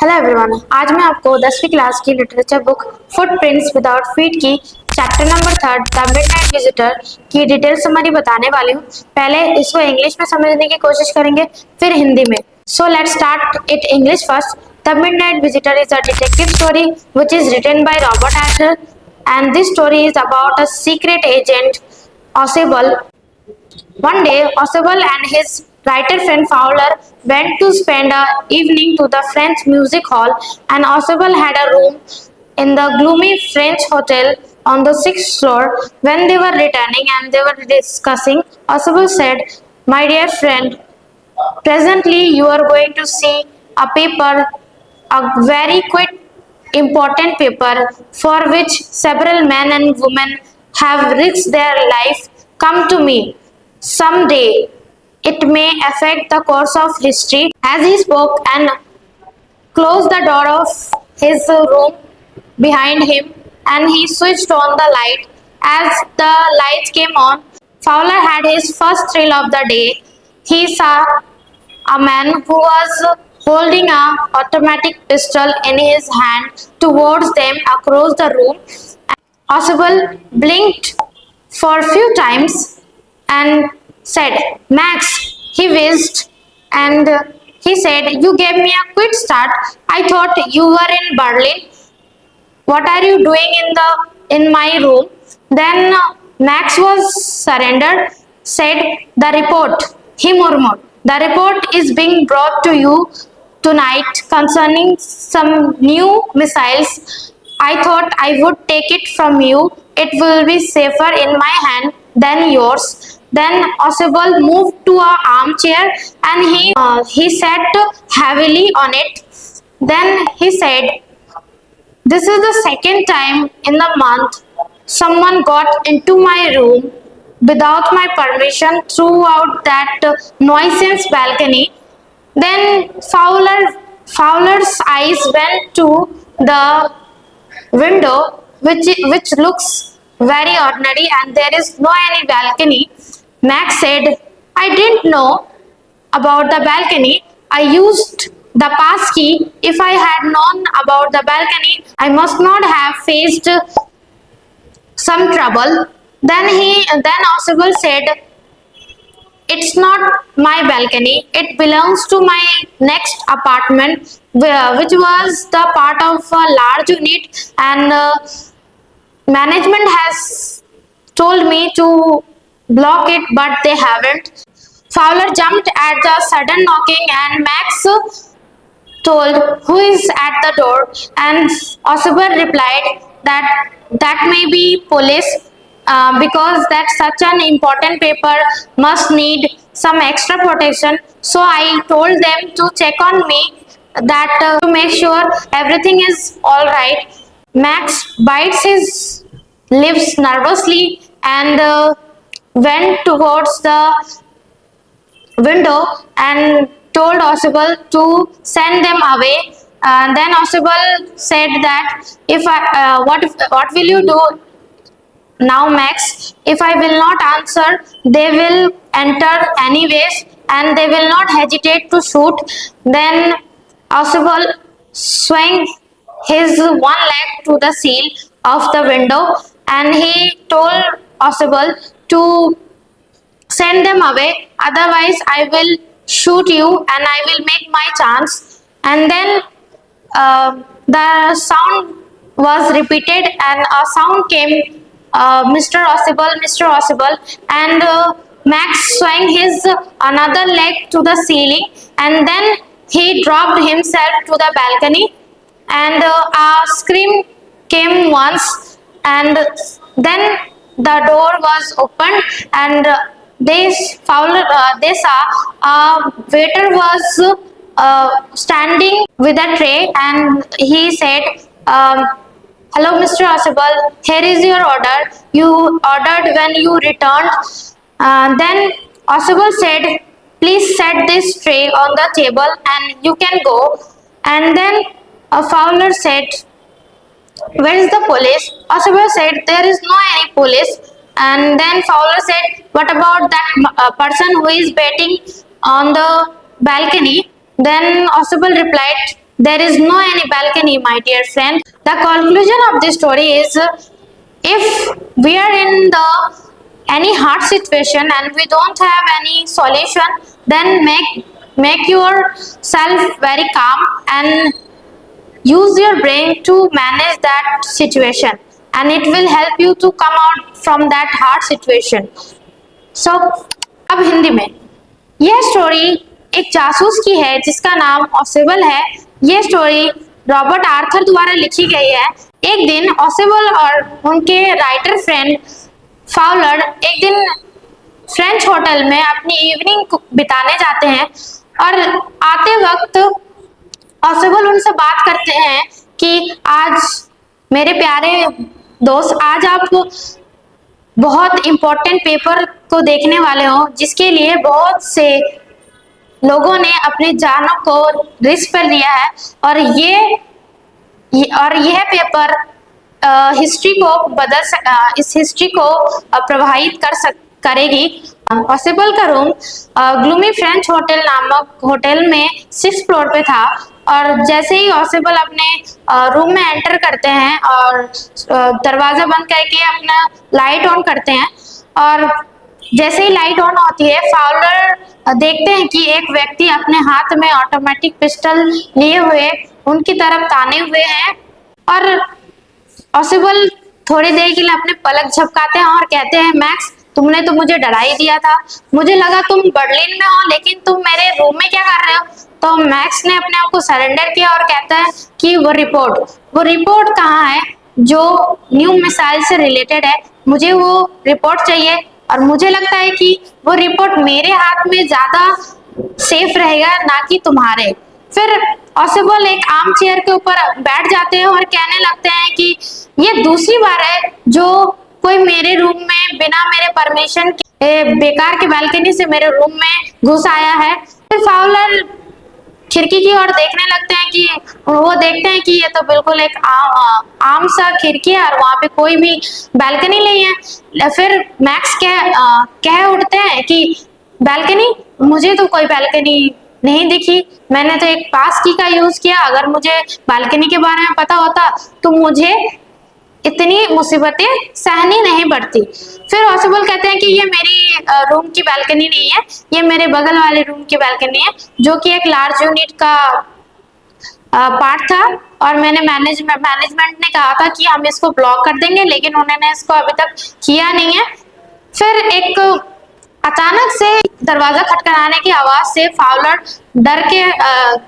Hello everyone. आज मैं आपको 10वीं क्लास की literature book footprints without feet की chapter number 3 the midnight visitor की डिटेल समरी बताने वाली हूँ। पहले इसको इंग्लिश में समझने की कोशिश करेंगे, फिर हिंदी में। So let's start it English first. The midnight visitor is a detective story which is written by Robert Asher, and this story is about a secret agent Oswald. One day, Oswald and his writer friend Fowler went to spend an evening to the French music hall, and Oswald had a room in the gloomy French hotel on the sixth floor. When they were returning and they were discussing, Oswald said, "My dear friend, presently you are going to see a paper, a very quick, important paper for which several men and women have risked their life. Come to me. Someday it may affect the course of history." As he spoke and closed the door of his room behind him, and he switched on the light. As the lights came on, Fowler had his first thrill of the day. He saw a man who was holding an automatic pistol in his hand towards them across the room. Oswald blinked for a few times and said, "Max," he whizzed, and he said, "You gave me a quick start. I thought you were in Berlin. What are you doing in my room?" Then Max was surrendered, said, "The report," he murmured. "The report is being brought to you tonight concerning some new missiles. I thought I would take it from you. It will be safer in my hand than yours." Then Oswald moved to an armchair and he sat heavily on it. Then he said, "This is the second time in the month someone got into my room without my permission throughout that nuisance balcony." Then Fowler's eyes went to the window, which looks very ordinary, and there is no any balcony. Max said, "I didn't know about the balcony. I used the pass key. If I had known about the balcony, I must not have faced some trouble." Then Oswald said, "It's not my balcony. It belongs to my next apartment, which was the part of a large unit, and management has told me to block it, but they haven't." Fowler jumped at the sudden knocking, and Max told, "Who is at the door?" And Oswald replied that that may be police, because that such an important paper must need some extra protection. So I told them to check on me, that to make sure everything is all right. Max bites his lips nervously and went towards the window and told Oswald to send them away. Then Oswald said that, "If I, what will you do now, Max? If I will not answer, they will enter anyways, and they will not hesitate to shoot." Then Oswald swung his one leg to the sill of the window, and he told Oswald to send them away, otherwise I will shoot you and I will make my chance. And then the sound was repeated, and a sound came, "Mr. Oswald, Mr. Oswald," and Max swung his another leg to the ceiling, and then he dropped himself to the balcony, and a scream came once, and then the door was opened, and they saw a waiter was standing with a tray, and he said, "Hello, Mr. Oswald, here is your order. You ordered when you returned." Then Oswald said, "Please set this tray on the table and you can go." And then Fowler said, "Where is the police?" Oswald said, "There is no any police." And then Fowler said, "What about that person who is waiting on the balcony?" Then Oswald replied, There is no any balcony, my dear friend. The conclusion of this story is, if we are in the any hard situation and we don't have any solution, then make yourself very calm and use your brain to manage that situation, and it will help you to come out from that hard situation. So अब हिंदी में, यह story एक जासूस की है जिसका नाम Ausable है। यह स्टोरी रॉबर्ट आर्थर द्वारा लिखी गई है। एक दिन ऑसेबल और उनके राइटर फ्रेंड फाउलर एक दिन फ्रेंच होटल में अपनी इवनिंग बिताने जाते हैं, और आते वक्त ऑसेबल उनसे बात करते हैं कि आज मेरे प्यारे दोस्त, आज आप बहुत इम्पोर्टेंट पेपर को देखने वाले हो जिसके लिए बहुत से लोगों ने अपनी जानों को रिस्क पर लिया है, और यह पेपर हिस्ट्री को इस हिस्ट्री को प्रभावित करेगी। ऑसेबल का रूम ग्लूमी फ्रेंच होटल नामक होटल में 6th फ्लोर पे था, और जैसे ही ऑसेबल अपने रूम में एंटर करते हैं और दरवाजा बंद करके अपना लाइट ऑन करते हैं, और जैसे ही लाइट ऑन होती है फाउलर देखते हैं कि एक व्यक्ति अपने हाथ में ऑटोमेटिक पिस्टल लिए हुए उनकी तरफ ताने हुए हैं, और ऑसेबल थोड़ी देर के लिए अपने पलक झपकाते हैं और कहते हैं, मैक्स तुमने तो मुझे डरा ही दिया था, मुझे लगा तुम बर्लिन में हो, लेकिन तुम मेरे रूम में क्या कर रहे हो। तो मैक्स ने अपने आप को सरेंडर किया और कहता है कि वो रिपोर्ट कहाँ है जो न्यू मिसाइल से रिलेटेड है, मुझे वो रिपोर्ट चाहिए, और मुझे लगता है कि वो रिपोर्ट मेरे हाथ में ज्यादा सेफ रहेगा ना कि तुम्हारे। फिर ऑसेबल एक आर्म चेयर के ऊपर बैठ जाते हैं और कहने लगते हैं कि ये दूसरी बार है जो कोई मेरे रूम में बिना मेरे परमिशन के बेकार की बालकनी से मेरे रूम में घुस आया है। फिर फाउलर खिड़की की ओर देखने लगते हैं कि वो देखते हैं कि ये तो बिल्कुल एक आम सा खिड़की है और वहां पे कोई भी बालकनी नहीं है। फिर मैक्स कह उठते हैं कि बालकनी, मुझे तो कोई बालकनी नहीं दिखी, मैंने तो एक पास की का यूज किया, अगर मुझे बालकनी के बारे में पता होता तो मुझे इतनी मुसीबतें सहनी नहीं पड़ती। फिर ऑसेबल कहते हैं कि ये मेरी रूम की बालकनी नहीं है, ये मेरे बगल वाले रूम की बालकनी है जो कि एक लार्ज यूनिट का पार्ट था, और मैंने मैनेजमेंट ने कहा था कि हम इसको ब्लॉक कर देंगे, लेकिन उन्होंने इसको अभी तक किया नहीं है। फिर एक अचानक से दरवाजा खटखटाने की आवाज से फाउलर डर के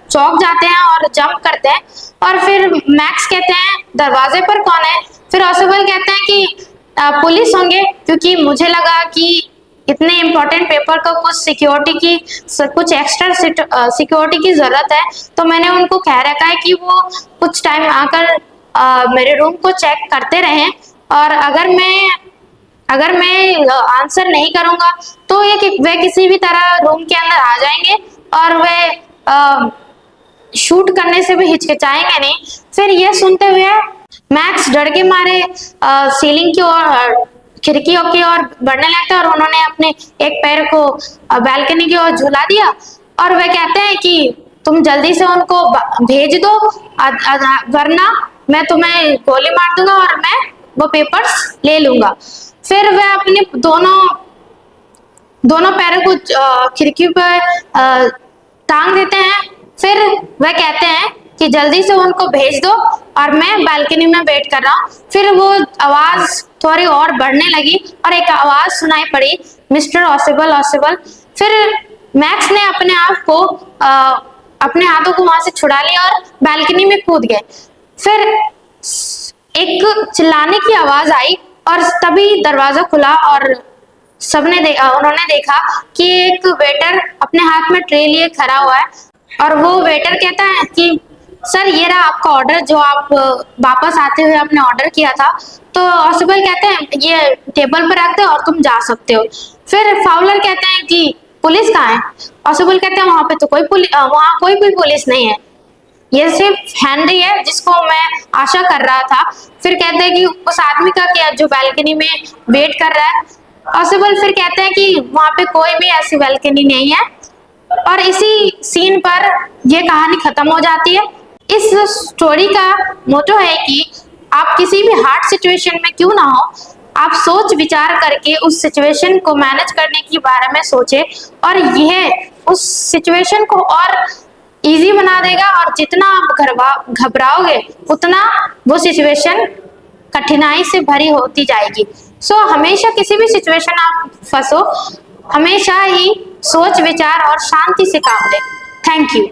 चौंक जाते हैं और जंप करते हैं, और फिर मैक्स कहते हैं दरवाजे पर कौन है। फिर ऑसेबल कहते हैं कि पुलिस होंगे, क्योंकि मुझे लगा कि इतने इम्पोर्टेंट पेपर को कुछ एक्स्ट्रा सिक्योरिटी की जरूरत है, तो मैंने उनको कह रखा है कि वो कुछ टाइम आकर मेरे रूम को चेक करते रहें, और अगर मैं आंसर नहीं करूंगा तो वे किसी भी तरह रूम के अंदर आ जाएंगे और वे शूट करने से भी हिचकिचाएंगे नहीं। फिर यह सुनते हुए मैक्स डर के मारे सीलिंग की ओर, खिड़कियों की ओर बढ़ने लगते हैं, और उन्होंने अपने एक पैर को बालकनी की ओर झुला दिया, और वे कहते हैं कि तुम जल्दी से उनको भेज दो, वरना मैं तुम्हें गोली मार दूंगा और मैं वो पेपर्स ले लूंगा। फिर वे अपने दोनों पैरों को खिड़की पर टांग देते हैं। फिर वह कहते हैं कि जल्दी से उनको भेज दो और मैं बालकनी में वेट कर रहा हूँ। फिर वो आवाज थोड़ी और बढ़ने लगी और एक आवाज सुनाई पड़ी, मिस्टर ऑसेबल ऑसेबल। फिर मैक्स ने अपने आप को अपने हाथों को वहां से छुड़ा लिया और बालकनी में कूद गए। फिर एक चिल्लाने की आवाज आई और तभी दरवाजा खुला और उन्होंने देखा कि एक वेटर अपने हाथ में ट्रे लिए खड़ा हुआ है, और वो वेटर कहता है कि सर ये रहा आपका ऑर्डर जो आप वापस आते हुए आपने ऑर्डर किया था। तो ऑसेबल कहते हैं ये टेबल पर रख दो और तुम जा सकते हो। फिर फाउलर कहते हैं कि पुलिस कहाँ है। ऑसेबल कहते हैं वहां पे तो वहां कोई भी पुलिस नहीं है, ये सिर्फ हेनरी है जिसको मैं आशा कर रहा था। फिर कहते हैं कि उस आदमी का क्या जो बालकनी में वेट कर रहा है। ऑसेबल फिर कहते हैं कि वहां पे कोई भी ऐसी बालकनी नहीं है, और इसी सीन पर यह कहानी खत्म हो जाती है। इस स्टोरी का मोटो है कि आप किसी भी हार्ड सिचुएशन में क्यों ना हो, आप सोच विचार करके उस सिचुएशन को मैनेज करने के बारे में सोचें और यह उस सिचुएशन को और इजी बना देगा। और जितना आप घबराओगे उतना वो सिचुएशन कठिनाई से भरी होती जाएगी। सो हमेशा किसी भी सिचुएशन आप फंसो, हमेशा ही सोच विचार और शांति से काम लें। Thank you.